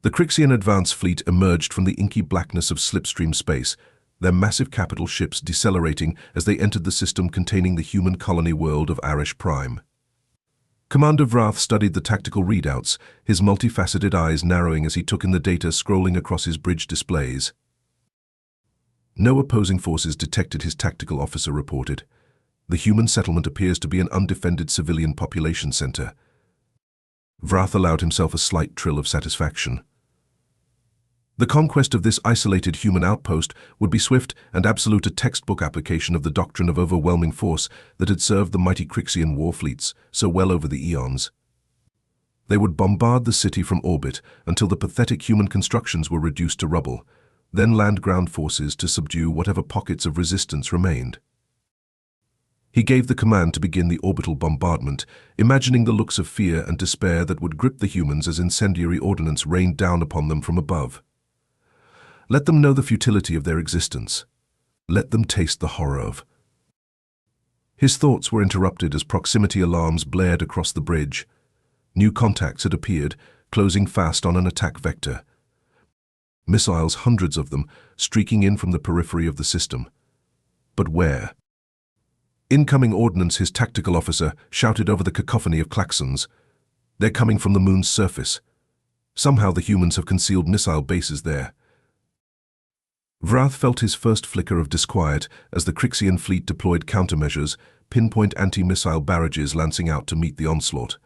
The Crixian advance fleet emerged from the inky blackness of slipstream space, their massive capital ships decelerating as they entered the system containing the human colony world of Arish Prime. Commander Vrath studied the tactical readouts, his multifaceted eyes narrowing as he took in the data scrolling across his bridge displays. No opposing forces detected, his tactical officer reported. The human settlement appears to be an undefended civilian population center. Vrath allowed himself a slight trill of satisfaction. The conquest of this isolated human outpost would be swift and absolute, a textbook application of the doctrine of overwhelming force that had served the mighty Crixian war fleets so well over the eons. They would bombard the city from orbit until the pathetic human constructions were reduced to rubble, then land ground forces to subdue whatever pockets of resistance remained. He gave the command to begin the orbital bombardment, imagining the looks of fear and despair that would grip the humans as incendiary ordnance rained down upon them from above. Let them know the futility of their existence. Let them taste the horror of. His thoughts were interrupted as proximity alarms blared across the bridge. New contacts had appeared, closing fast on an attack vector. Missiles, hundreds of them, streaking in from the periphery of the system. But where? Incoming ordnance, his tactical officer shouted over the cacophony of klaxons. They're coming from the moon's surface. Somehow the humans have concealed missile bases there. Vrath felt his first flicker of disquiet as the Crixian fleet deployed countermeasures, pinpoint anti-missile barrages lancing out to meet the onslaught.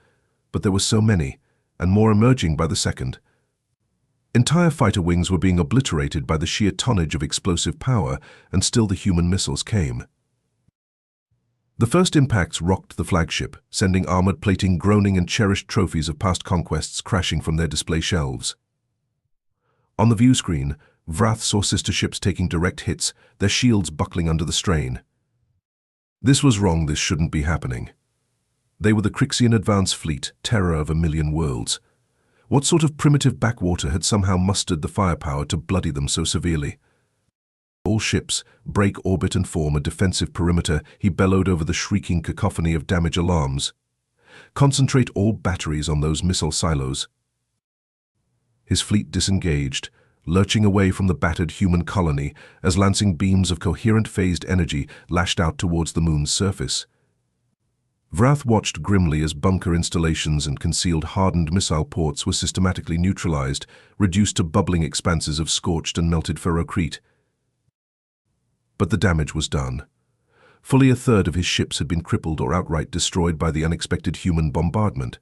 But there were so many, and more emerging by the second. Entire fighter wings were being obliterated by the sheer tonnage of explosive power, and still the human missiles came. The first impacts rocked the flagship, sending armored plating groaning and cherished trophies of past conquests crashing from their display shelves. On the view screen, Vrath saw sister ships taking direct hits, their shields buckling under the strain. This was wrong, this shouldn't be happening. They were the Crixian advance fleet, terror of a million worlds. What sort of primitive backwater had somehow mustered the firepower to bloody them so severely? All ships, break orbit and form a defensive perimeter, he bellowed over the shrieking cacophony of damage alarms. Concentrate all batteries on those missile silos. His fleet disengaged, lurching away from the battered human colony as lancing beams of coherent phased energy lashed out towards the moon's surface. Vrath watched grimly as bunker installations and concealed hardened missile ports were systematically neutralized, reduced to bubbling expanses of scorched and melted ferrocrete. But the damage was done. Fully a third of his ships had been crippled or outright destroyed by the unexpected human bombardment.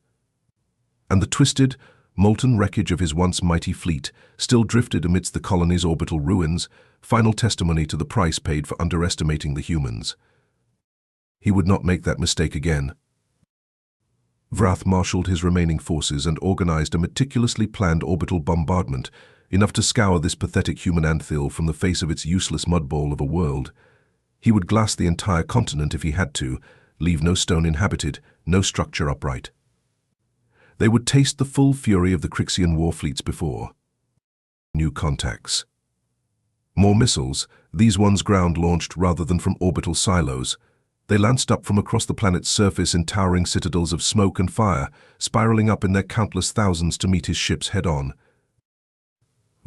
And the twisted, molten wreckage of his once mighty fleet still drifted amidst the colony's orbital ruins, final testimony to the price paid for underestimating the humans. He would not make that mistake again. Vrath marshaled his remaining forces and organized a meticulously planned orbital bombardment, enough to scour this pathetic human anthill from the face of its useless mudball of a world. He would glass the entire continent if he had to, leave no stone inhabited, no structure upright. They would taste the full fury of the Crixian war fleets before. New contacts. More missiles, these ones ground-launched rather than from orbital silos. They lanced up from across the planet's surface in towering citadels of smoke and fire, spiraling up in their countless thousands to meet his ships head-on.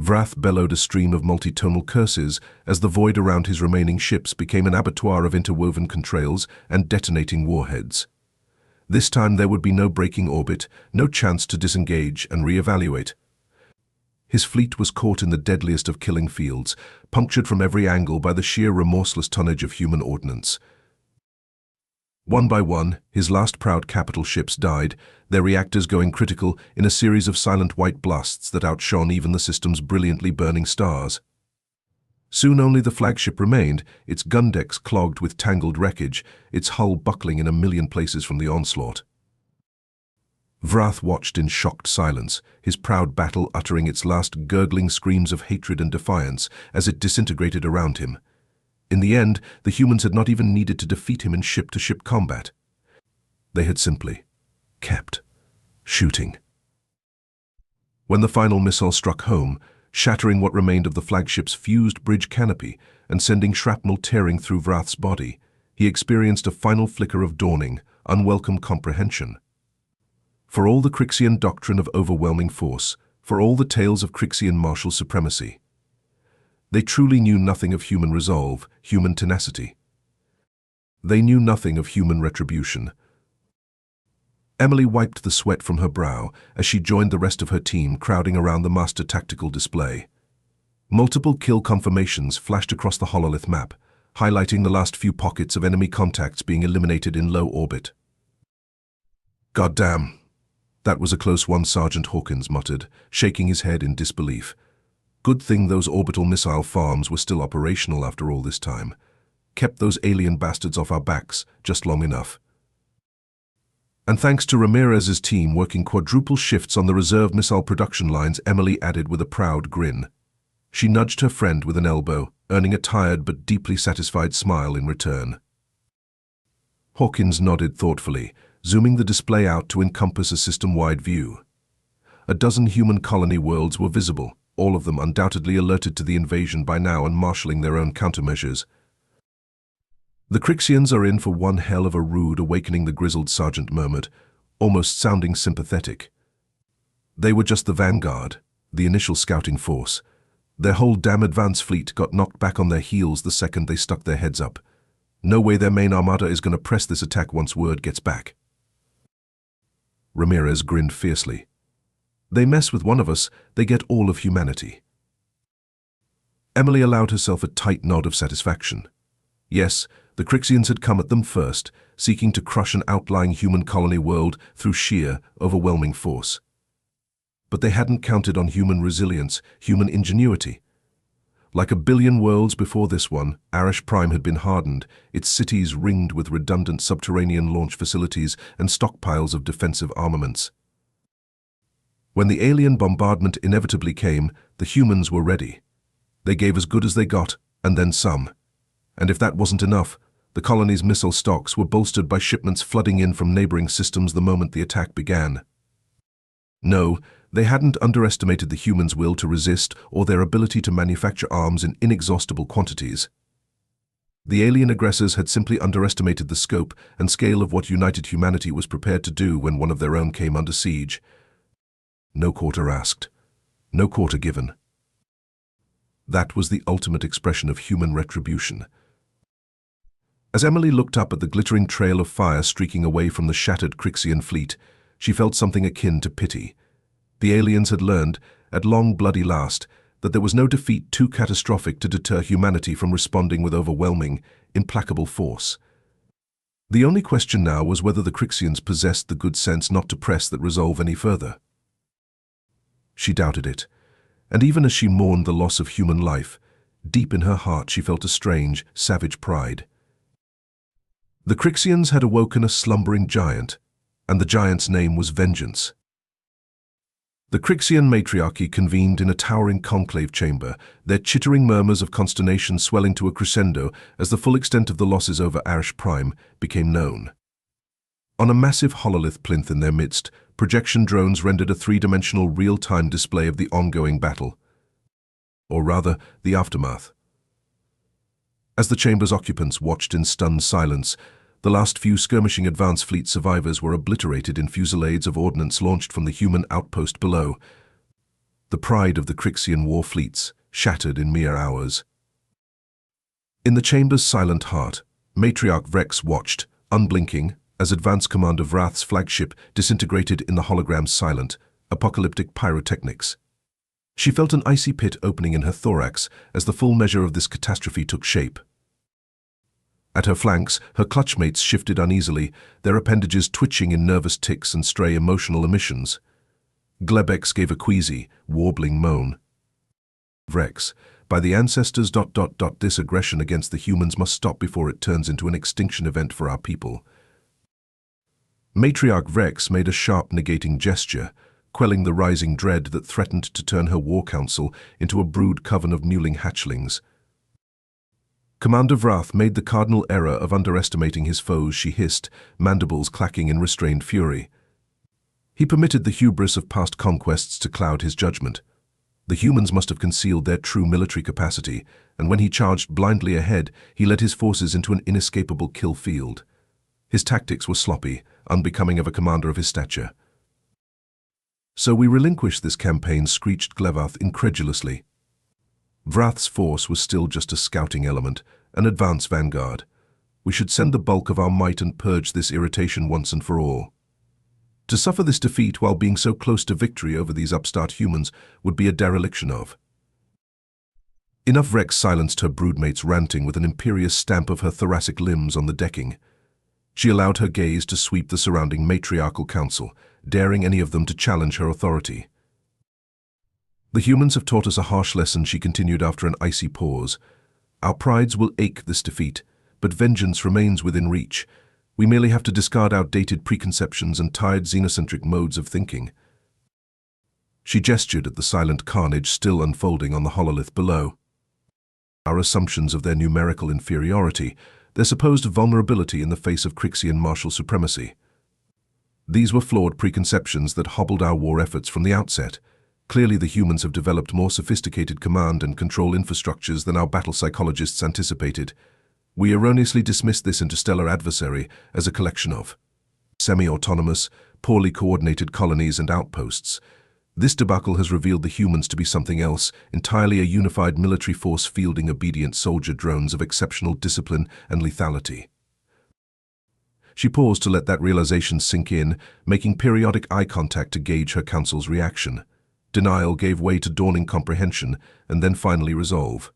Vrath bellowed a stream of multi-tonal curses as the void around his remaining ships became an abattoir of interwoven contrails and detonating warheads. This time there would be no breaking orbit, no chance to disengage and re-evaluate. His fleet was caught in the deadliest of killing fields, punctured from every angle by the sheer remorseless tonnage of human ordnance. One by one, his last proud capital ships died, their reactors going critical in a series of silent white blasts that outshone even the system's brilliantly burning stars. Soon only the flagship remained, its gun decks clogged with tangled wreckage, its hull buckling in a million places from the onslaught. Vrath watched in shocked silence, his proud battle uttering its last gurgling screams of hatred and defiance as it disintegrated around him. In the end, the humans had not even needed to defeat him in ship-to-ship combat. They had simply kept shooting. When the final missile struck home, shattering what remained of the flagship's fused bridge canopy and sending shrapnel tearing through Vrath's body, he experienced a final flicker of dawning, unwelcome comprehension. For all the Crixian doctrine of overwhelming force, for all the tales of Crixian martial supremacy. They truly knew nothing of human resolve, human tenacity. They knew nothing of human retribution. Emily wiped the sweat from her brow as she joined the rest of her team crowding around the master tactical display. Multiple kill confirmations flashed across the hololith map, highlighting the last few pockets of enemy contacts being eliminated in low orbit. "Goddamn, that was a close one," Sergeant Hawkins muttered, shaking his head in disbelief. Good thing those orbital missile farms were still operational after all this time. Kept those alien bastards off our backs just long enough. And thanks to Ramirez's team working quadruple shifts on the reserve missile production lines, Emily added with a proud grin. She nudged her friend with an elbow, earning a tired but deeply satisfied smile in return. Hawkins nodded thoughtfully, zooming the display out to encompass a system-wide view. A dozen human colony worlds were visible, all of them undoubtedly alerted to the invasion by now and marshalling their own countermeasures. "The Crixians are in for one hell of a rude awakening," the grizzled sergeant murmured, almost sounding sympathetic. They were just the vanguard, the initial scouting force. Their whole damn advance fleet got knocked back on their heels the second they stuck their heads up. No way their main armada is going to press this attack once word gets back. Ramirez grinned fiercely. "They mess with one of us, they get all of humanity." Emily allowed herself a tight nod of satisfaction. Yes, the Crixians had come at them first, seeking to crush an outlying human colony world through sheer, overwhelming force. But they hadn't counted on human resilience, human ingenuity. Like a billion worlds before this one, Arish Prime had been hardened, its cities ringed with redundant subterranean launch facilities and stockpiles of defensive armaments. When the alien bombardment inevitably came, the humans were ready. They gave as good as they got, and then some. And if that wasn't enough, the colony's missile stocks were bolstered by shipments flooding in from neighboring systems the moment the attack began. No, they hadn't underestimated the humans' will to resist or their ability to manufacture arms in inexhaustible quantities. The alien aggressors had simply underestimated the scope and scale of what united humanity was prepared to do when one of their own came under siege. No quarter asked, no quarter given. That was the ultimate expression of human retribution. As Emily looked up at the glittering trail of fire streaking away from the shattered Crixian fleet, she felt something akin to pity. The aliens had learned, at long bloody last, that there was no defeat too catastrophic to deter humanity from responding with overwhelming, implacable force. The only question now was whether the Crixians possessed the good sense not to press that resolve any further. She doubted it, and even as she mourned the loss of human life, deep in her heart she felt a strange, savage pride. The Crixians had awoken a slumbering giant, and the giant's name was Vengeance. The Crixian matriarchy convened in a towering conclave chamber, their chittering murmurs of consternation swelling to a crescendo as the full extent of the losses over Arish Prime became known. On a massive hololith plinth in their midst, projection drones rendered a three-dimensional real-time display of the ongoing battle. Or rather, the aftermath. As the chamber's occupants watched in stunned silence, the last few skirmishing advance fleet survivors were obliterated in fusillades of ordnance launched from the human outpost below. The pride of the Crixian war fleets, shattered in mere hours. In the chamber's silent heart, Matriarch Vrex watched, unblinking, as Advance Commander Vrath's flagship disintegrated in the hologram's silent, apocalyptic pyrotechnics. She felt an icy pit opening in her thorax as the full measure of this catastrophe took shape. At her flanks, her clutchmates shifted uneasily, their appendages twitching in nervous tics and stray emotional emissions. Glebex gave a queasy, warbling moan. Vrex, by the ancestors... This aggression against the humans must stop before it turns into an extinction event for our people. Matriarch Vrex made a sharp negating gesture, quelling the rising dread that threatened to turn her war council into a brood coven of mewling hatchlings. Commander Vrath made the cardinal error of underestimating his foes, she hissed, mandibles clacking in restrained fury. He permitted the hubris of past conquests to cloud his judgment. The humans must have concealed their true military capacity, and when he charged blindly ahead, he led his forces into an inescapable kill field. His tactics were sloppy, unbecoming of a commander of his stature. "So we relinquish this campaign," screeched Glevath incredulously. Vrath's force was still just a scouting element, an advance vanguard. We should send the bulk of our might and purge this irritation once and for all. To suffer this defeat while being so close to victory over these upstart humans would be a dereliction of. Enough. Rex silenced her broodmates, ranting with an imperious stamp of her thoracic limbs on the decking. She allowed her gaze to sweep the surrounding matriarchal council, daring any of them to challenge her authority. "The humans have taught us a harsh lesson," she continued after an icy pause. "Our prides will ache this defeat, but vengeance remains within reach. We merely have to discard outdated preconceptions and tired xenocentric modes of thinking." She gestured at the silent carnage still unfolding on the hololith below. "Our assumptions of their numerical inferiority, their supposed vulnerability in the face of Crixian martial supremacy. These were flawed preconceptions that hobbled our war efforts from the outset. Clearly the humans have developed more sophisticated command and control infrastructures than our battle psychologists anticipated. We erroneously dismissed this interstellar adversary as a collection of semi-autonomous, poorly coordinated colonies and outposts. This debacle has revealed the humans to be something else, entirely a unified military force fielding obedient soldier drones of exceptional discipline and lethality." She paused to let that realization sink in, making periodic eye contact to gauge her council's reaction. Denial gave way to dawning comprehension, and then finally resolve.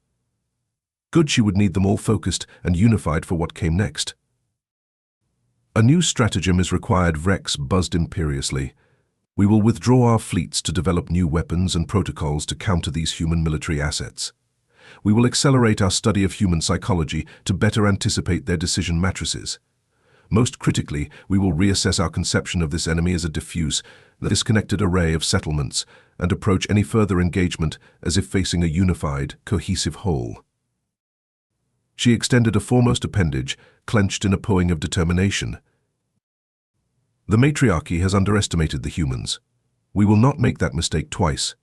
Good, she would need them all focused and unified for what came next. "A new stratagem is required," Vrex buzzed imperiously. "We will withdraw our fleets to develop new weapons and protocols to counter these human military assets. We will accelerate our study of human psychology to better anticipate their decision matrices. Most critically, we will reassess our conception of this enemy as a diffuse, disconnected array of settlements and approach any further engagement as if facing a unified, cohesive whole." She extended a foremost appendage, clenched in a pawing of determination. "The matriarchy has underestimated the humans. We will not make that mistake twice.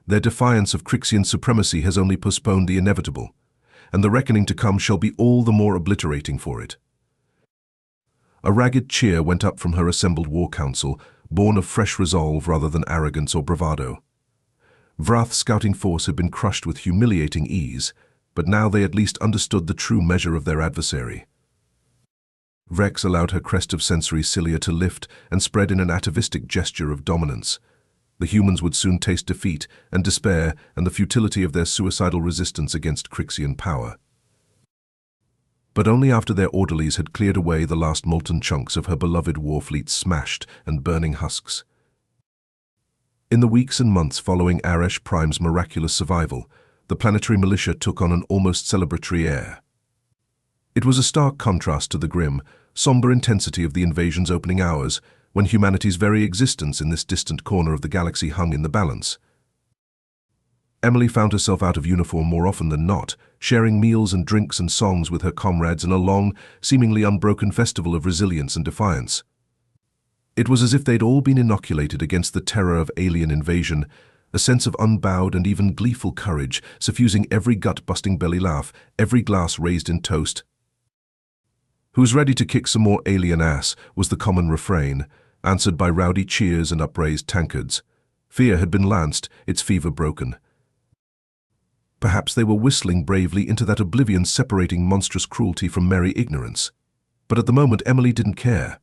Their defiance of Crixian supremacy has only postponed the inevitable, and the reckoning to come shall be all the more obliterating for it." A ragged cheer went up from her assembled war council, born of fresh resolve rather than arrogance or bravado. Vrath's scouting force had been crushed with humiliating ease, but now they at least understood the true measure of their adversary. Vrex allowed her crest of sensory cilia to lift and spread in an atavistic gesture of dominance. The humans would soon taste defeat and despair and the futility of their suicidal resistance against Crixian power. But only after their orderlies had cleared away the last molten chunks of her beloved warfleet's smashed and burning husks. In the weeks and months following Aresh Prime's miraculous survival, the planetary militia took on an almost celebratory air. It was a stark contrast to the grim, somber intensity of the invasion's opening hours, when humanity's very existence in this distant corner of the galaxy hung in the balance. Emily found herself out of uniform more often than not, sharing meals and drinks and songs with her comrades in a long, seemingly unbroken festival of resilience and defiance. It was as if they'd all been inoculated against the terror of alien invasion, a sense of unbowed and even gleeful courage suffusing every gut-busting belly laugh, every glass raised in toast. "Who's ready to kick some more alien ass?" was the common refrain, answered by rowdy cheers and upraised tankards. Fear had been lanced, its fever broken. Perhaps they were whistling bravely into that oblivion separating monstrous cruelty from merry ignorance. But at the moment Emily didn't care.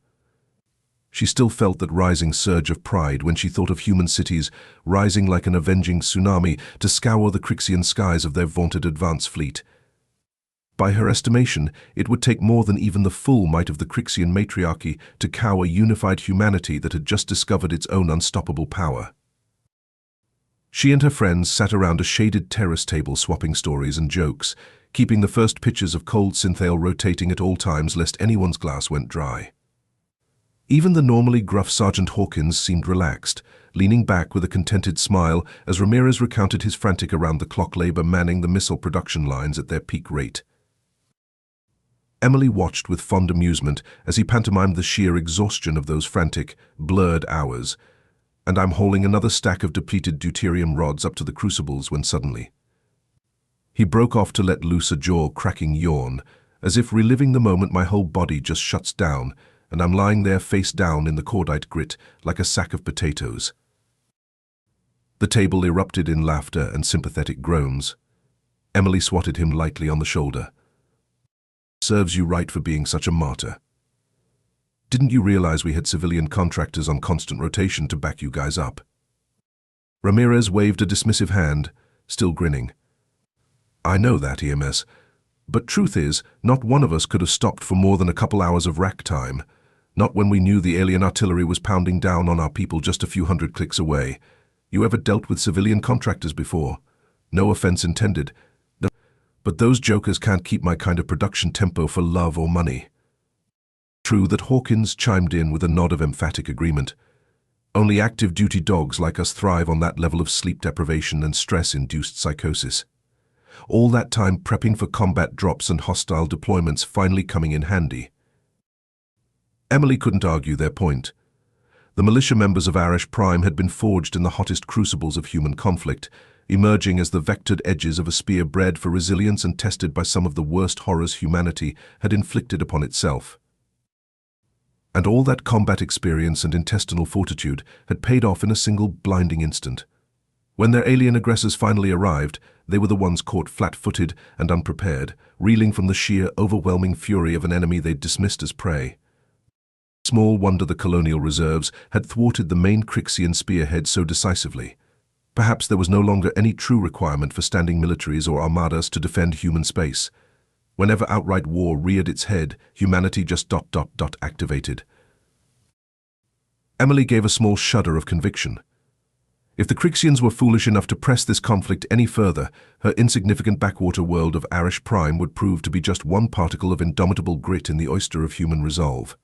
She still felt that rising surge of pride when she thought of human cities rising like an avenging tsunami to scour the Crixian skies of their vaunted advance fleet. By her estimation, it would take more than even the full might of the Crixian matriarchy to cow a unified humanity that had just discovered its own unstoppable power. She and her friends sat around a shaded terrace table swapping stories and jokes, keeping the first pitchers of cold synthale rotating at all times lest anyone's glass went dry. Even the normally gruff Sergeant Hawkins seemed relaxed, leaning back with a contented smile as Ramirez recounted his frantic around-the-clock labor manning the missile production lines at their peak rate. Emily watched with fond amusement as he pantomimed the sheer exhaustion of those frantic, blurred hours, and I'm hauling another stack of depleted deuterium rods up to the crucibles when suddenly he broke off to let loose a jaw-cracking yawn, as if reliving the moment my whole body just shuts down and I'm lying there face down in the cordite grit like a sack of potatoes. The table erupted in laughter and sympathetic groans. Emily swatted him lightly on the shoulder. "Serves you right for being such a martyr. Didn't you realize we had civilian contractors on constant rotation to back you guys up?" Ramirez waved a dismissive hand, still grinning. "I know that, EMS. But truth is, not one of us could have stopped for more than a couple hours of rack time. Not when we knew the alien artillery was pounding down on our people just a few hundred clicks away. You ever dealt with civilian contractors before? No offense intended. But those jokers can't keep my kind of production tempo for love or money." True that Hawkins chimed in with a nod of emphatic agreement. Only active duty dogs like us thrive on that level of sleep deprivation and stress-induced psychosis. All that time prepping for combat drops and hostile deployments finally coming in handy. Emily couldn't argue their point. The militia members of Arish Prime had been forged in the hottest crucibles of human conflict, emerging as the vectored edges of a spear bred for resilience and tested by some of the worst horrors humanity had inflicted upon itself. And all that combat experience and intestinal fortitude had paid off in a single blinding instant. When their alien aggressors finally arrived, they were the ones caught flat-footed and unprepared, reeling from the sheer, overwhelming fury of an enemy they'd dismissed as prey. Small wonder the colonial reserves had thwarted the main Crixian spearhead so decisively. Perhaps there was no longer any true requirement for standing militaries or armadas to defend human space. Whenever outright war reared its head, humanity just activated. Emily gave a small shudder of conviction. If the Crixians were foolish enough to press this conflict any further, her insignificant backwater world of Arish Prime would prove to be just one particle of indomitable grit in the oyster of human resolve.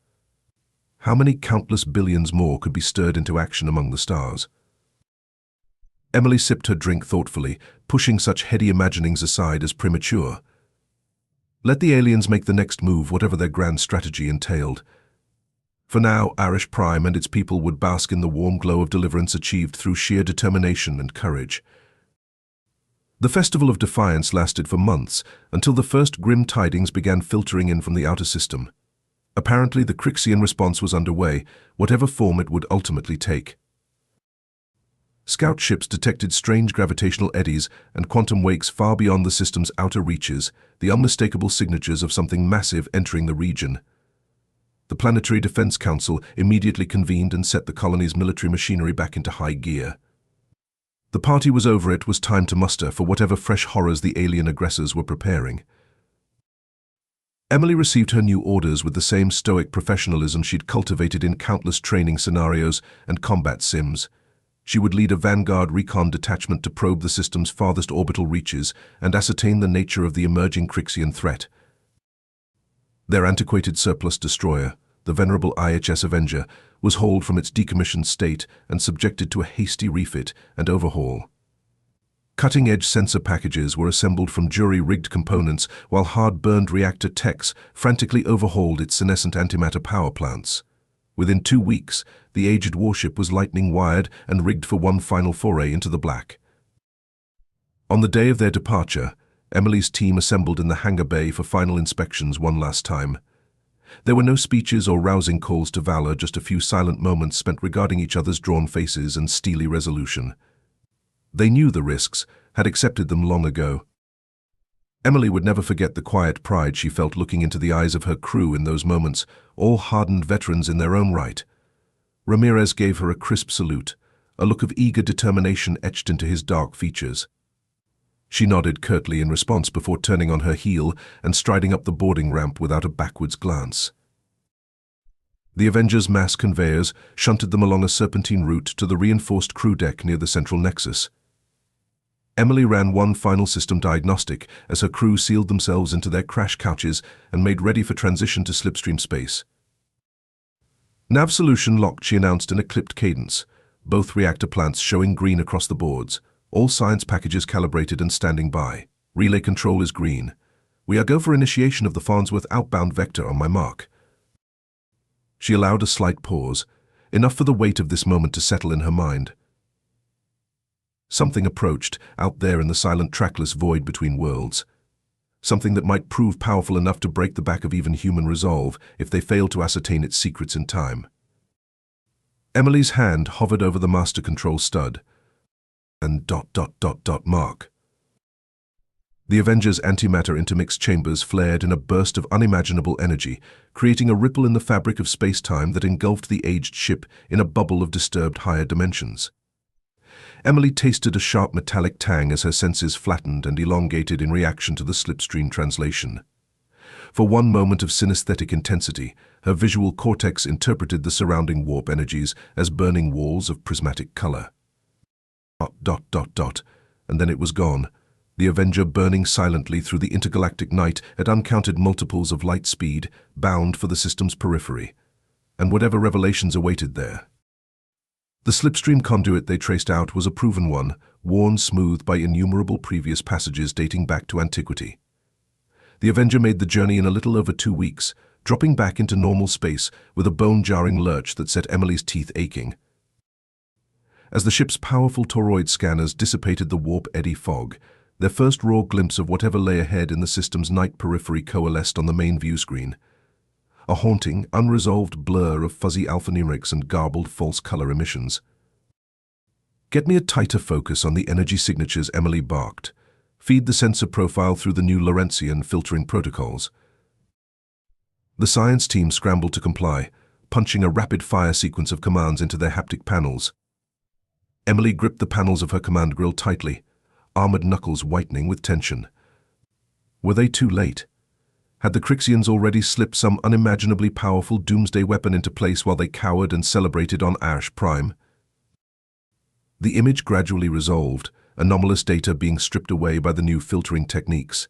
How many countless billions more could be stirred into action among the stars? Emily sipped her drink thoughtfully, pushing such heady imaginings aside as premature. Let the aliens make the next move, whatever their grand strategy entailed. For now, Arish Prime and its people would bask in the warm glow of deliverance achieved through sheer determination and courage. The Festival of Defiance lasted for months, until the first grim tidings began filtering in from the outer system. Apparently, the Crixian response was underway, whatever form it would ultimately take. Scout ships detected strange gravitational eddies and quantum wakes far beyond the system's outer reaches, the unmistakable signatures of something massive entering the region. The Planetary Defense Council immediately convened and set the colony's military machinery back into high gear. The party was over. It was time to muster for whatever fresh horrors the alien aggressors were preparing. Emily received her new orders with the same stoic professionalism she'd cultivated in countless training scenarios and combat sims. She would lead a vanguard recon detachment to probe the system's farthest orbital reaches and ascertain the nature of the emerging Crixian threat. Their antiquated surplus destroyer, the venerable IHS Avenger, was hauled from its decommissioned state and subjected to a hasty refit and overhaul. Cutting-edge sensor packages were assembled from jury-rigged components, while hard-burned reactor techs frantically overhauled its senescent antimatter power plants. Within 2 weeks, the aged warship was lightning-wired and rigged for one final foray into the black. On the day of their departure, Emily's team assembled in the hangar bay for final inspections one last time. There were no speeches or rousing calls to valor, just a few silent moments spent regarding each other's drawn faces and steely resolution. They knew the risks, had accepted them long ago. Emily would never forget the quiet pride she felt looking into the eyes of her crew in those moments, all hardened veterans in their own right. Ramirez gave her a crisp salute, a look of eager determination etched into his dark features. She nodded curtly in response before turning on her heel and striding up the boarding ramp without a backwards glance. The Avenger's mass conveyors shunted them along a serpentine route to the reinforced crew deck near the central nexus. Emily ran one final system diagnostic as her crew sealed themselves into their crash couches and made ready for transition to slipstream space. Nav solution locked, she announced in a clipped cadence, both reactor plants showing green across the boards, all science packages calibrated and standing by. Relay control is green. We are go for initiation of the Farnsworth outbound vector on my mark. She allowed a slight pause, enough for the weight of this moment to settle in her mind. Something approached, out there in the silent trackless void between worlds. Something that might prove powerful enough to break the back of even human resolve if they failed to ascertain its secrets in time. Emily's hand hovered over the master control stud. and ... mark. The Avengers' antimatter intermixed chambers flared in a burst of unimaginable energy, creating a ripple in the fabric of space-time that engulfed the aged ship in a bubble of disturbed higher dimensions. Emily tasted a sharp metallic tang as her senses flattened and elongated in reaction to the slipstream translation. For one moment of synesthetic intensity, her visual cortex interpreted the surrounding warp energies as burning walls of prismatic color. ... and then it was gone, the Avenger burning silently through the intergalactic night at uncounted multiples of light speed, bound for the system's periphery, and whatever revelations awaited there. The slipstream conduit they traced out was a proven one, worn smooth by innumerable previous passages dating back to antiquity. The Avenger made the journey in a little over 2 weeks, dropping back into normal space with a bone-jarring lurch that set Emily's teeth aching. As the ship's powerful toroid scanners dissipated the warp eddy fog, their first raw glimpse of whatever lay ahead in the system's night periphery coalesced on the main view screen. A haunting, unresolved blur of fuzzy alphanumerics and garbled false color emissions. "Get me a tighter focus on the energy signatures," Emily barked. "Feed the sensor profile through the new Lorentzian filtering protocols." The science team scrambled to comply, punching a rapid-fire sequence of commands into their haptic panels. Emily gripped the panels of her command grille tightly, armored knuckles whitening with tension. Were they too late? Had the Crixians already slipped some unimaginably powerful doomsday weapon into place while they cowered and celebrated on Arish Prime? The image gradually resolved, anomalous data being stripped away by the new filtering techniques.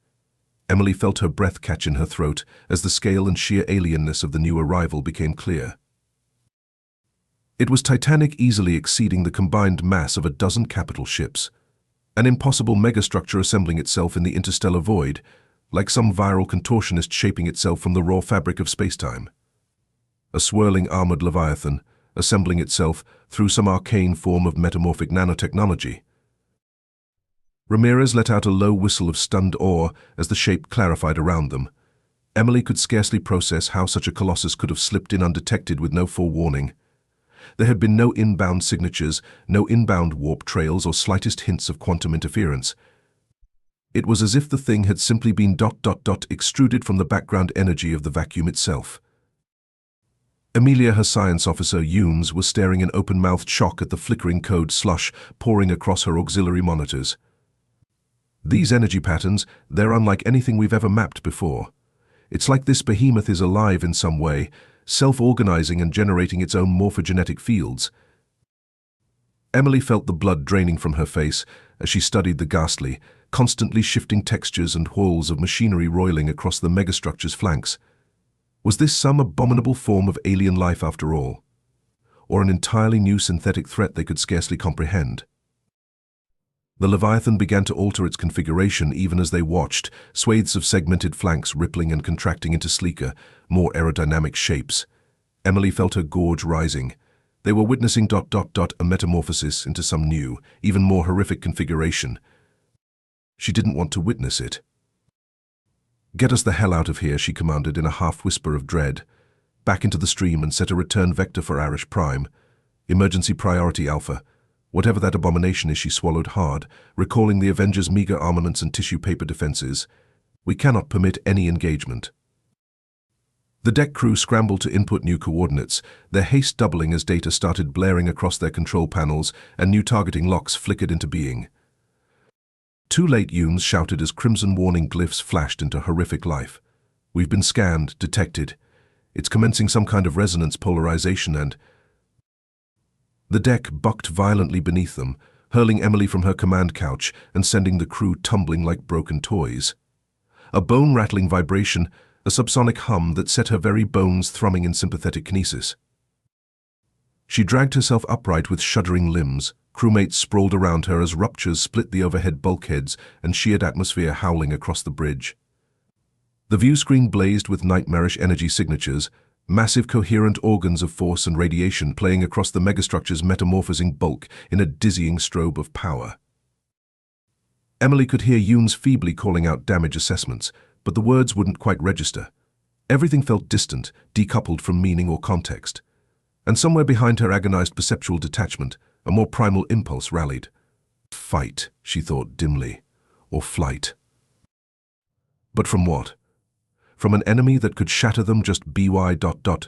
Emily felt her breath catch in her throat as the scale and sheer alienness of the new arrival became clear. It was titanic, easily exceeding the combined mass of a dozen capital ships. An impossible megastructure assembling itself in the interstellar void, like some viral contortionist shaping itself from the raw fabric of spacetime. A swirling armored leviathan, assembling itself through some arcane form of metamorphic nanotechnology. Ramirez let out a low whistle of stunned awe as the shape clarified around them. Emily could scarcely process how such a colossus could have slipped in undetected with no forewarning. There had been no inbound signatures, no inbound warp trails or slightest hints of quantum interference. It was as if the thing had simply been ... extruded from the background energy of the vacuum itself. Amelia, her science officer, Younes, was staring in open-mouthed shock at the flickering code slush pouring across her auxiliary monitors. "These energy patterns, they're unlike anything we've ever mapped before. It's like this behemoth is alive in some way, self-organizing and generating its own morphogenetic fields." Emily felt the blood draining from her face as she studied the ghastly, constantly shifting textures and whorls of machinery roiling across the megastructure's flanks. Was this some abominable form of alien life after all? Or an entirely new synthetic threat they could scarcely comprehend? The Leviathan began to alter its configuration even as they watched, swathes of segmented flanks rippling and contracting into sleeker, more aerodynamic shapes. Emily felt her gorge rising. They were witnessing ... a metamorphosis into some new, even more horrific configuration. She didn't want to witness it. "Get us the hell out of here," she commanded in a half-whisper of dread. "Back into the stream and set a return vector for Arish Prime. Emergency priority Alpha." Whatever that abomination is, she swallowed hard, recalling the Avengers' meager armaments and tissue paper defenses. "We cannot permit any engagement." The deck crew scrambled to input new coordinates, their haste doubling as data started blaring across their control panels and new targeting locks flickered into being. "Too late," Younes shouted as crimson warning glyphs flashed into horrific life. "We've been scanned, detected. It's commencing some kind of resonance polarization and..." The deck bucked violently beneath them, hurling Emily from her command couch and sending the crew tumbling like broken toys. A bone-rattling vibration, a subsonic hum that set her very bones thrumming in sympathetic kinesis. She dragged herself upright with shuddering limbs, crewmates sprawled around her as ruptures split the overhead bulkheads and sheared atmosphere howling across the bridge. The view screen blazed with nightmarish energy signatures, massive coherent organs of force and radiation playing across the megastructure's metamorphosing bulk in a dizzying strobe of power. Emily could hear Younes feebly calling out damage assessments, but the words wouldn't quite register. Everything felt distant, decoupled from meaning or context. And somewhere behind her agonized perceptual detachment, a more primal impulse rallied. Fight, she thought dimly, or flight. But from what? From an enemy that could shatter them just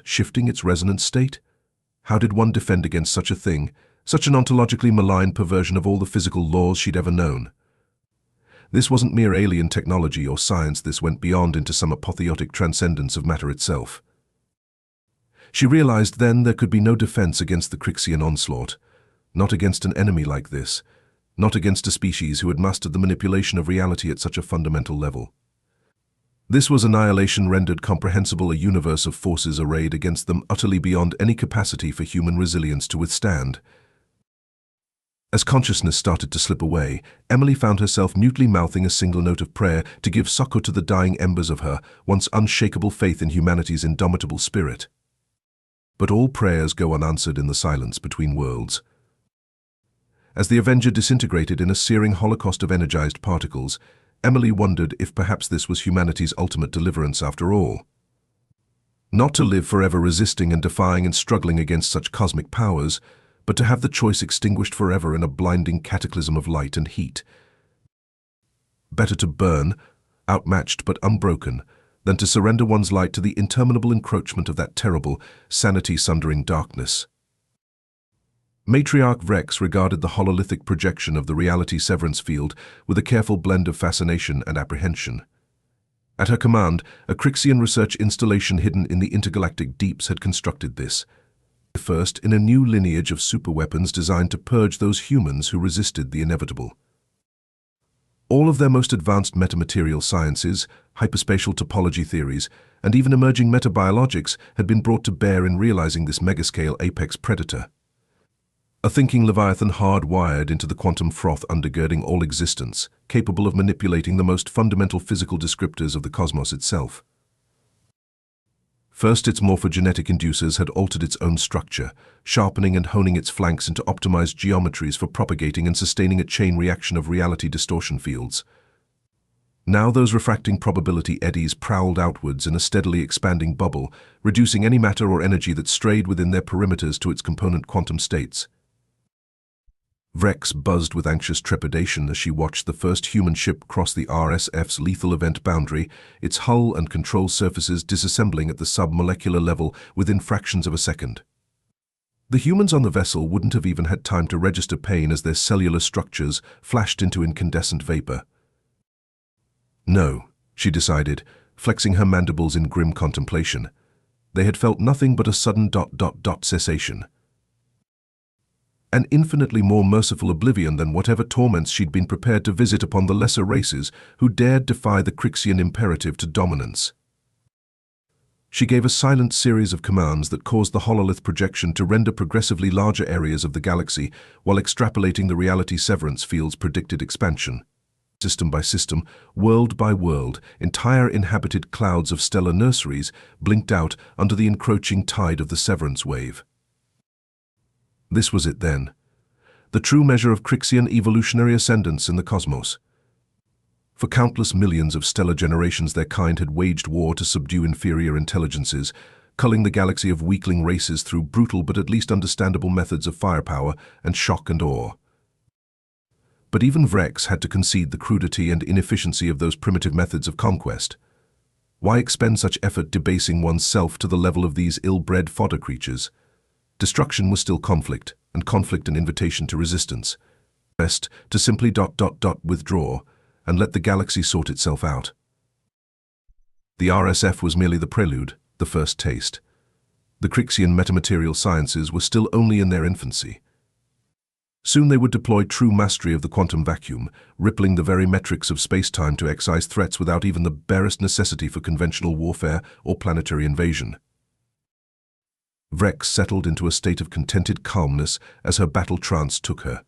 shifting its resonance state? How did one defend against such a thing, such an ontologically malign perversion of all the physical laws she'd ever known? This wasn't mere alien technology or science, this went beyond into some apotheotic transcendence of matter itself. She realized then there could be no defense against the Crixian onslaught, not against an enemy like this, not against a species who had mastered the manipulation of reality at such a fundamental level. This was annihilation rendered comprehensible, a universe of forces arrayed against them utterly beyond any capacity for human resilience to withstand. As consciousness started to slip away, Emily found herself mutely mouthing a single note of prayer to give succor to the dying embers of her once unshakable faith in humanity's indomitable spirit. But all prayers go unanswered in the silence between worlds. As the Avenger disintegrated in a searing holocaust of energized particles, Emily wondered if perhaps this was humanity's ultimate deliverance after all. Not to live forever resisting and defying and struggling against such cosmic powers, but to have the choice extinguished forever in a blinding cataclysm of light and heat. Better to burn, outmatched but unbroken, than to surrender one's light to the interminable encroachment of that terrible, sanity-sundering darkness. Matriarch Vrex regarded the hololithic projection of the reality severance field with a careful blend of fascination and apprehension. At her command, a Crixian research installation hidden in the intergalactic deeps had constructed this, the first in a new lineage of superweapons designed to purge those humans who resisted the inevitable. All of their most advanced metamaterial sciences, hyperspatial topology theories, and even emerging metabiologics had been brought to bear in realizing this megascale apex predator. A thinking leviathan hard-wired into the quantum froth undergirding all existence, capable of manipulating the most fundamental physical descriptors of the cosmos itself. First, its morphogenetic inducers had altered its own structure, sharpening and honing its flanks into optimized geometries for propagating and sustaining a chain reaction of reality distortion fields. Now those refracting probability eddies prowled outwards in a steadily expanding bubble, reducing any matter or energy that strayed within their perimeters to its component quantum states. Vrex buzzed with anxious trepidation as she watched the first human ship cross the RSF's lethal event boundary, its hull and control surfaces disassembling at the sub-molecular level within fractions of a second. The humans on the vessel wouldn't have even had time to register pain as their cellular structures flashed into incandescent vapor. No, she decided, flexing her mandibles in grim contemplation. They had felt nothing but a sudden cessation. An infinitely more merciful oblivion than whatever torments she'd been prepared to visit upon the lesser races who dared defy the Crixian imperative to dominance. She gave a silent series of commands that caused the hololith projection to render progressively larger areas of the galaxy while extrapolating the reality severance field's predicted expansion. System by system, world by world, entire inhabited clouds of stellar nurseries blinked out under the encroaching tide of the severance wave. This was it then, the true measure of Crixian evolutionary ascendance in the cosmos. For countless millions of stellar generations their kind had waged war to subdue inferior intelligences, culling the galaxy of weakling races through brutal but at least understandable methods of firepower and shock and awe. But even Vrex had to concede the crudity and inefficiency of those primitive methods of conquest. Why expend such effort debasing one's self to the level of these ill-bred fodder creatures? Destruction was still conflict, and conflict an invitation to resistance. Best to simply withdraw and let the galaxy sort itself out. The RSF was merely the prelude, the first taste. The Crixian metamaterial sciences were still only in their infancy. Soon they would deploy true mastery of the quantum vacuum, rippling the very metrics of space-time to excise threats without even the barest necessity for conventional warfare or planetary invasion. Vrex settled into a state of contented calmness as her battle trance took her,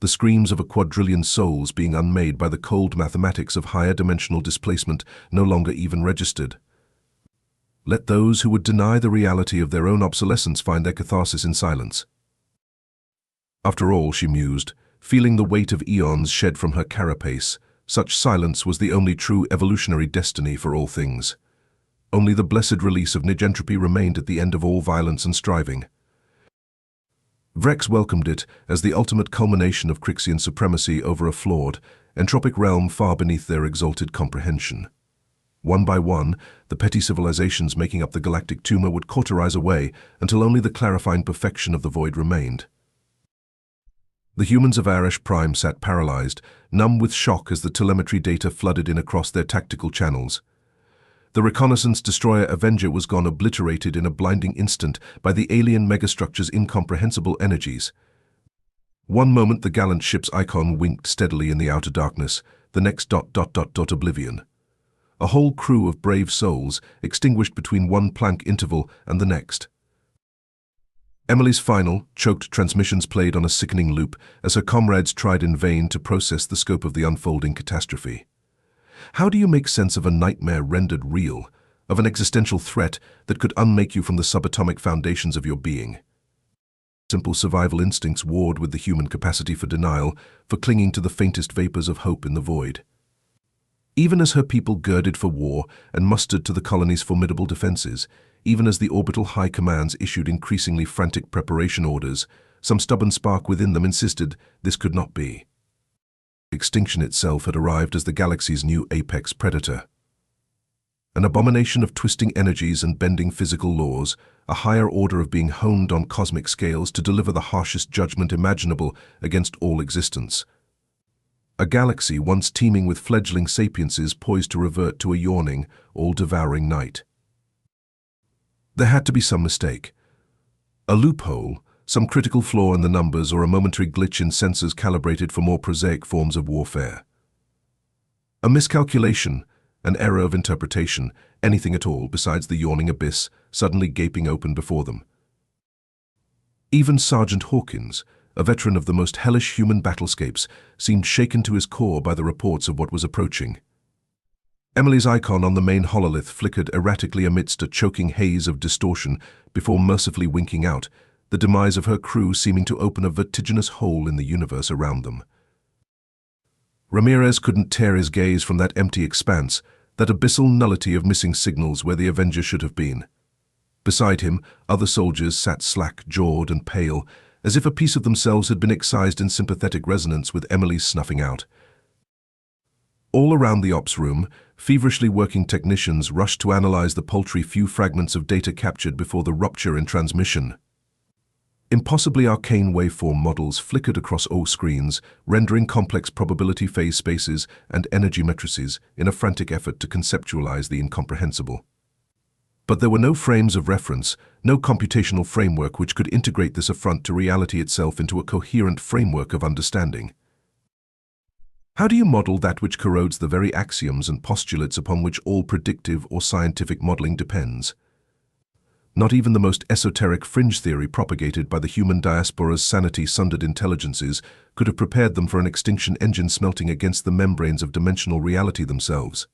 the screams of a quadrillion souls being unmade by the cold mathematics of higher dimensional displacement no longer even registered. Let those who would deny the reality of their own obsolescence find their catharsis in silence. After all, she mused, feeling the weight of eons shed from her carapace, such silence was the only true evolutionary destiny for all things. Only the blessed release of nigentropy remained at the end of all violence and striving. Vrex welcomed it as the ultimate culmination of Crixian supremacy over a flawed, entropic realm far beneath their exalted comprehension. One by one, the petty civilizations making up the galactic tumor would cauterize away until only the clarifying perfection of the void remained. The humans of Arish Prime sat paralyzed, numb with shock as the telemetry data flooded in across their tactical channels. The reconnaissance destroyer Avenger was gone, obliterated in a blinding instant by the alien megastructure's incomprehensible energies. One moment the gallant ship's icon winked steadily in the outer darkness, the next oblivion. A whole crew of brave souls extinguished between one planck interval and the next. Emily's final, choked transmissions played on a sickening loop as her comrades tried in vain to process the scope of the unfolding catastrophe. How do you make sense of a nightmare rendered real, of an existential threat that could unmake you from the subatomic foundations of your being? Simple survival instincts warred with the human capacity for denial, for clinging to the faintest vapors of hope in the void. Even as her people girded for war and mustered to the colony's formidable defenses, even as the orbital high commands issued increasingly frantic preparation orders, some stubborn spark within them insisted this could not be. Extinction itself had arrived as the galaxy's new apex predator. An abomination of twisting energies and bending physical laws, a higher order of being honed on cosmic scales to deliver the harshest judgment imaginable against all existence. A galaxy once teeming with fledgling sapiences poised to revert to a yawning, all-devouring night. There had to be some mistake. A loophole, some critical flaw in the numbers, or a momentary glitch in sensors calibrated for more prosaic forms of warfare. A miscalculation, an error of interpretation, anything at all besides the yawning abyss suddenly gaping open before them. Even Sergeant Hawkins, a veteran of the most hellish human battlescapes, seemed shaken to his core by the reports of what was approaching. Emily's icon on the main hololith flickered erratically amidst a choking haze of distortion before mercifully winking out, the demise of her crew seeming to open a vertiginous hole in the universe around them. Ramirez couldn't tear his gaze from that empty expanse, that abyssal nullity of missing signals where the Avenger should have been. Beside him, other soldiers sat slack-jawed and pale, as if a piece of themselves had been excised in sympathetic resonance with Emily's snuffing out. All around the ops room, feverishly working technicians rushed to analyze the paltry few fragments of data captured before the rupture in transmission. Impossibly arcane waveform models flickered across all screens, rendering complex probability phase spaces and energy matrices in a frantic effort to conceptualize the incomprehensible. But there were no frames of reference, no computational framework which could integrate this affront to reality itself into a coherent framework of understanding. How do you model that which corrodes the very axioms and postulates upon which all predictive or scientific modeling depends? Not even the most esoteric fringe theory propagated by the human diaspora's sanity-sundered intelligences could have prepared them for an extinction engine smelting against the membranes of dimensional reality themselves.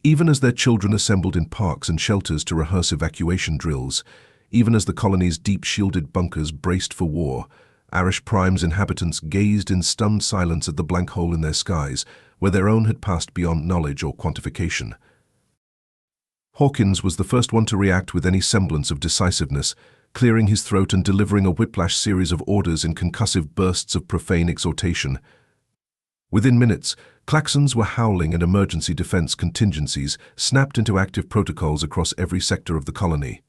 Even as their children assembled in parks and shelters to rehearse evacuation drills, even as the colony's deep-shielded bunkers braced for war, Arish Prime's inhabitants gazed in stunned silence at the blank hole in their skies, where their own had passed beyond knowledge or quantification. Hawkins was the first one to react with any semblance of decisiveness, clearing his throat and delivering a whiplash series of orders in concussive bursts of profane exhortation. Within minutes, klaxons were howling and emergency defense contingencies snapped into active protocols across every sector of the colony.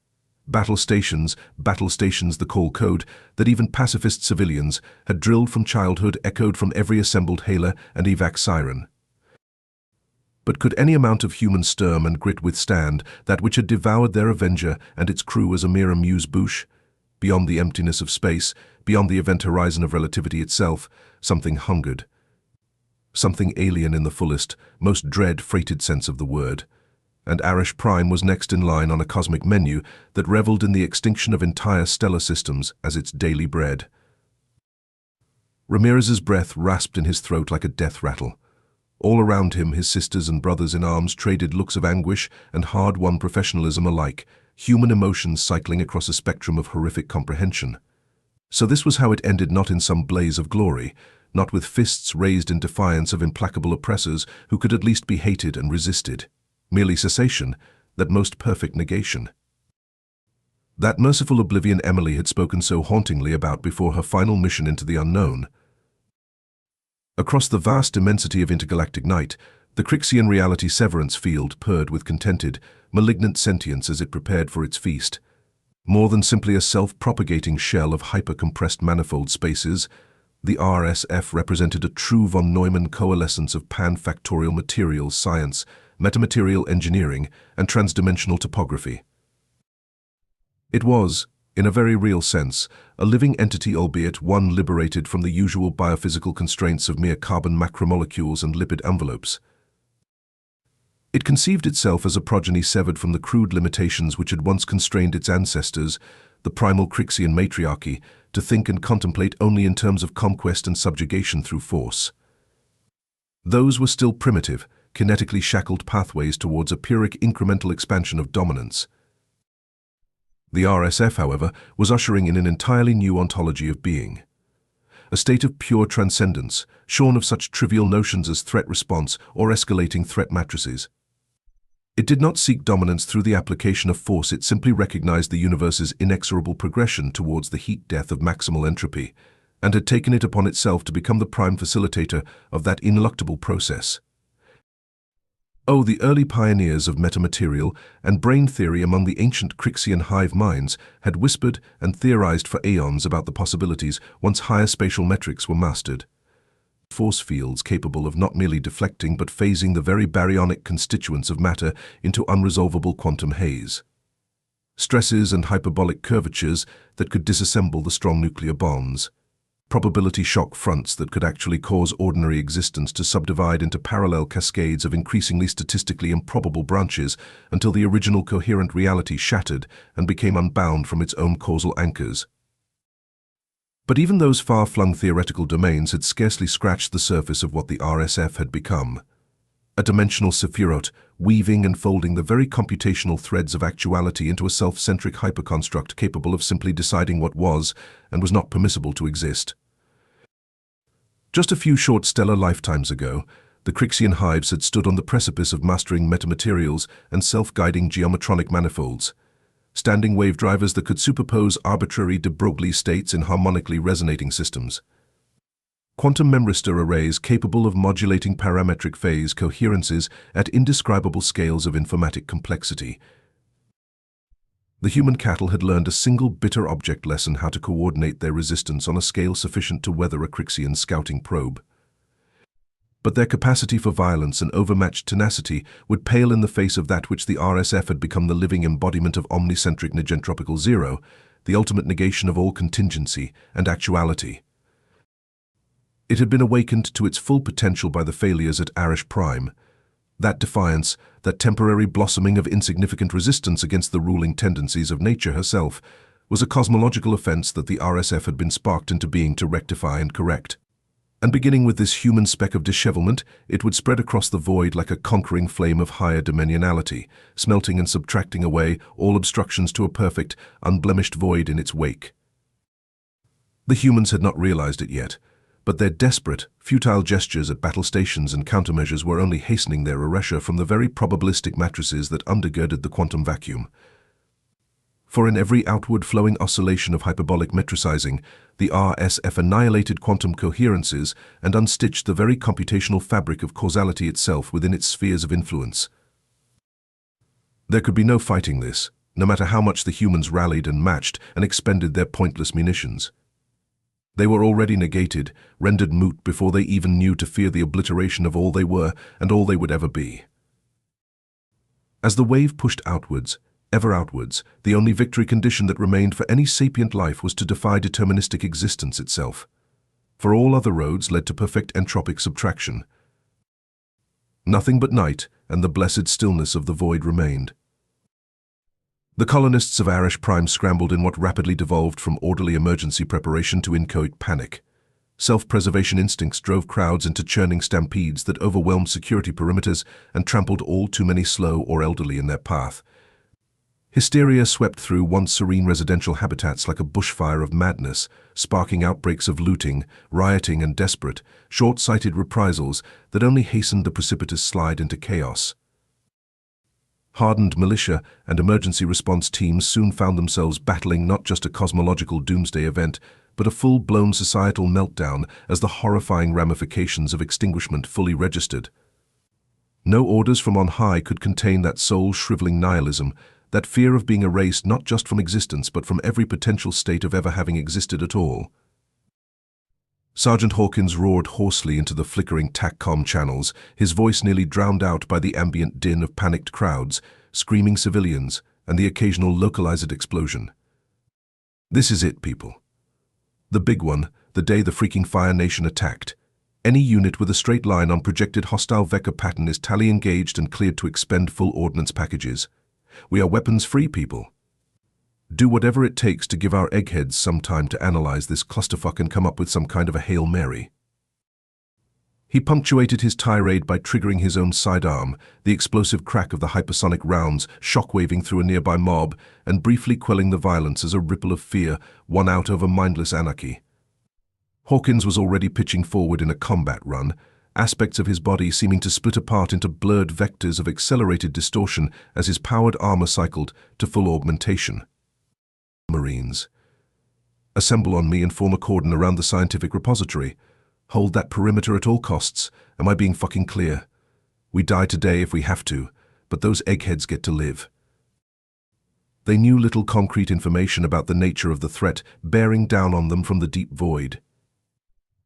Battle stations, the call code that even pacifist civilians had drilled from childhood echoed from every assembled hailer and evac siren. But could any amount of human sturm and grit withstand that which had devoured their Avenger and its crew as a mere amuse-bouche? Beyond the emptiness of space, beyond the event horizon of relativity itself, something hungered. Something alien in the fullest, most dread-freighted sense of the word. And Arish Prime was next in line on a cosmic menu that reveled in the extinction of entire stellar systems as its daily bread. Ramirez's breath rasped in his throat like a death rattle. All around him, his sisters and brothers in arms traded looks of anguish and hard-won professionalism alike, human emotions cycling across a spectrum of horrific comprehension. So this was how it ended, not in some blaze of glory, not with fists raised in defiance of implacable oppressors who could at least be hated and resisted. Merely cessation, that most perfect negation. That merciful oblivion Emily had spoken so hauntingly about before her final mission into the unknown. Across the vast immensity of intergalactic night, the Crixian reality severance field purred with contented, malignant sentience as it prepared for its feast. More than simply a self-propagating shell of hyper-compressed manifold spaces, the RSF represented a true von Neumann coalescence of pan-factorial materials science, metamaterial engineering, and transdimensional topography. It was, in a very real sense, a living entity, albeit one liberated from the usual biophysical constraints of mere carbon macromolecules and lipid envelopes. It conceived itself as a progeny severed from the crude limitations which had once constrained its ancestors, the primal Crixian matriarchy, to think and contemplate only in terms of conquest and subjugation through force. Those were still primitive, kinetically shackled pathways towards a pyrrhic incremental expansion of dominance. The RSF, however, was ushering in an entirely new ontology of being. A state of pure transcendence, shorn of such trivial notions as threat response or escalating threat matrices. It did not seek dominance through the application of force, it simply recognized the universe's inexorable progression towards the heat death of maximal entropy, and had taken it upon itself to become the prime facilitator of that ineluctable process. Oh, the early pioneers of metamaterial and brain theory among the ancient Crixian hive minds had whispered and theorized for aeons about the possibilities once higher spatial metrics were mastered. Force fields capable of not merely deflecting but phasing the very baryonic constituents of matter into unresolvable quantum haze. Stresses and hyperbolic curvatures that could disassemble the strong nuclear bonds. Probability shock fronts that could actually cause ordinary existence to subdivide into parallel cascades of increasingly statistically improbable branches until the original coherent reality shattered and became unbound from its own causal anchors. But even those far-flung theoretical domains had scarcely scratched the surface of what the RSF had become. A dimensional sephirot, weaving and folding the very computational threads of actuality into a self-centric hyperconstruct capable of simply deciding what was and was not permissible to exist. Just a few short stellar lifetimes ago, the Crixian hives had stood on the precipice of mastering metamaterials and self-guiding geometronic manifolds, standing wave drivers that could superpose arbitrary de Broglie states in harmonically resonating systems. Quantum memristor arrays capable of modulating parametric phase coherences at indescribable scales of informatic complexity. The human cattle had learned a single bitter object lesson: how to coordinate their resistance on a scale sufficient to weather a Crixian scouting probe. But their capacity for violence and overmatched tenacity would pale in the face of that which the RSF had become: the living embodiment of omnicentric negentropical zero, the ultimate negation of all contingency and actuality. It had been awakened to its full potential by the failures at Arish Prime. That defiance, that temporary blossoming of insignificant resistance against the ruling tendencies of nature herself, was a cosmological offense that the RSF had been sparked into being to rectify and correct. And beginning with this human speck of dishevelment, it would spread across the void like a conquering flame of higher dimensionality, smelting and subtracting away all obstructions to a perfect, unblemished void in its wake. The humans had not realized it yet, but their desperate, futile gestures at battle stations and countermeasures were only hastening their erasure from the very probabilistic matrices that undergirded the quantum vacuum. For in every outward-flowing oscillation of hyperbolic metricizing, the RSF annihilated quantum coherences and unstitched the very computational fabric of causality itself within its spheres of influence. There could be no fighting this, no matter how much the humans rallied and matched and expended their pointless munitions. They were already negated, rendered moot before they even knew to fear the obliteration of all they were and all they would ever be. As the wave pushed outwards, ever outwards, the only victory condition that remained for any sapient life was to defy deterministic existence itself. For all other roads led to perfect entropic subtraction. Nothing but night and the blessed stillness of the void remained. The colonists of Arish Prime scrambled in what rapidly devolved from orderly emergency preparation to inchoate panic. Self-preservation instincts drove crowds into churning stampedes that overwhelmed security perimeters and trampled all too many slow or elderly in their path. Hysteria swept through once serene residential habitats like a bushfire of madness, sparking outbreaks of looting, rioting, and desperate, short-sighted reprisals that only hastened the precipitous slide into chaos. Hardened militia and emergency response teams soon found themselves battling not just a cosmological doomsday event, but a full-blown societal meltdown as the horrifying ramifications of extinguishment fully registered. No orders from on high could contain that soul-shriveling nihilism, that fear of being erased not just from existence but from every potential state of ever having existed at all. Sergeant Hawkins roared hoarsely into the flickering TACCOM channels, his voice nearly drowned out by the ambient din of panicked crowds, screaming civilians, and the occasional localized explosion. This is it, people. The big one, the day the freaking Fire Nation attacked. Any unit with a straight line on projected hostile vector pattern is tally engaged and cleared to expend full ordnance packages. We are weapons-free, people. Do whatever it takes to give our eggheads some time to analyze this clusterfuck and come up with some kind of a Hail Mary. He punctuated his tirade by triggering his own sidearm, the explosive crack of the hypersonic rounds shockwaving through a nearby mob and briefly quelling the violence as a ripple of fear won out over mindless anarchy. Hawkins was already pitching forward in a combat run, aspects of his body seeming to split apart into blurred vectors of accelerated distortion as his powered armor cycled to full augmentation. Marines. Assemble on me and form a cordon around the scientific repository. Hold that perimeter at all costs. Am I being fucking clear? We die today if we have to, but those eggheads get to live. They knew little concrete information about the nature of the threat bearing down on them from the deep void.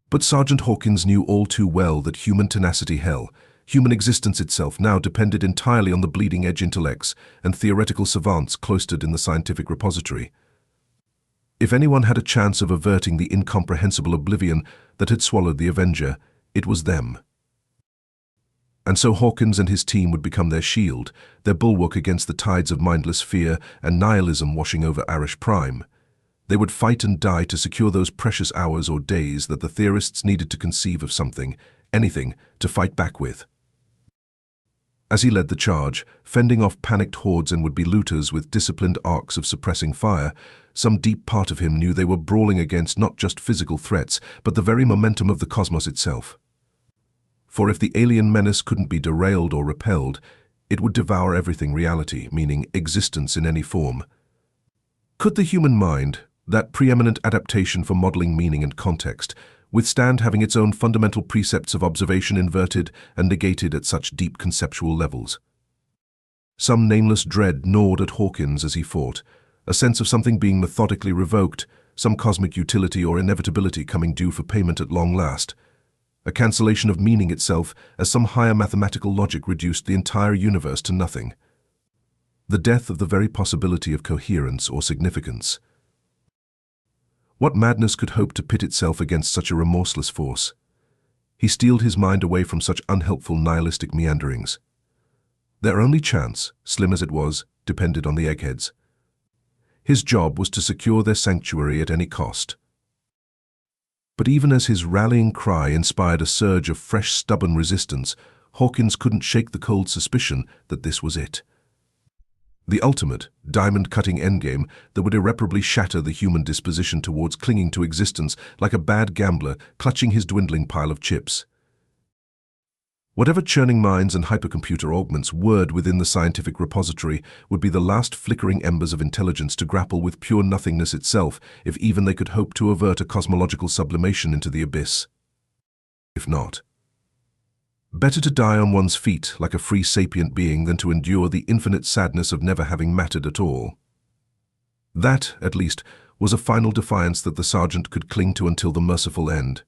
But Sergeant Hawkins knew all too well that human tenacity, hell, human existence itself now depended entirely on the bleeding-edge intellects and theoretical savants cloistered in the scientific repository. If anyone had a chance of averting the incomprehensible oblivion that had swallowed the Avenger, it was them. And so Hawkins and his team would become their shield, their bulwark against the tides of mindless fear and nihilism washing over Arish Prime. They would fight and die to secure those precious hours or days that the theorists needed to conceive of something, anything, to fight back with. As he led the charge, fending off panicked hordes and would-be looters with disciplined arcs of suppressing fire, some deep part of him knew they were brawling against not just physical threats, but the very momentum of the cosmos itself. For if the alien menace couldn't be derailed or repelled, it would devour everything reality, meaning existence in any form. Could the human mind, that preeminent adaptation for modeling meaning and context, withstand having its own fundamental precepts of observation inverted and negated at such deep conceptual levels? Some nameless dread gnawed at Hawkins as he fought, a sense of something being methodically revoked, some cosmic utility or inevitability coming due for payment at long last, a cancellation of meaning itself as some higher mathematical logic reduced the entire universe to nothing. The death of the very possibility of coherence or significance. What madness could hope to pit itself against such a remorseless force? He steeled his mind away from such unhelpful nihilistic meanderings. Their only chance, slim as it was, depended on the eggheads. His job was to secure their sanctuary at any cost. But even as his rallying cry inspired a surge of fresh, stubborn resistance, Hawkins couldn't shake the cold suspicion that this was it. The ultimate, diamond-cutting endgame that would irreparably shatter the human disposition towards clinging to existence like a bad gambler clutching his dwindling pile of chips. Whatever churning minds and hypercomputer augments whirred within the scientific repository would be the last flickering embers of intelligence to grapple with pure nothingness itself, if even they could hope to avert a cosmological sublimation into the abyss. If not, better to die on one's feet like a free sapient being than to endure the infinite sadness of never having mattered at all. That, at least, was a final defiance that the sergeant could cling to until the merciful end.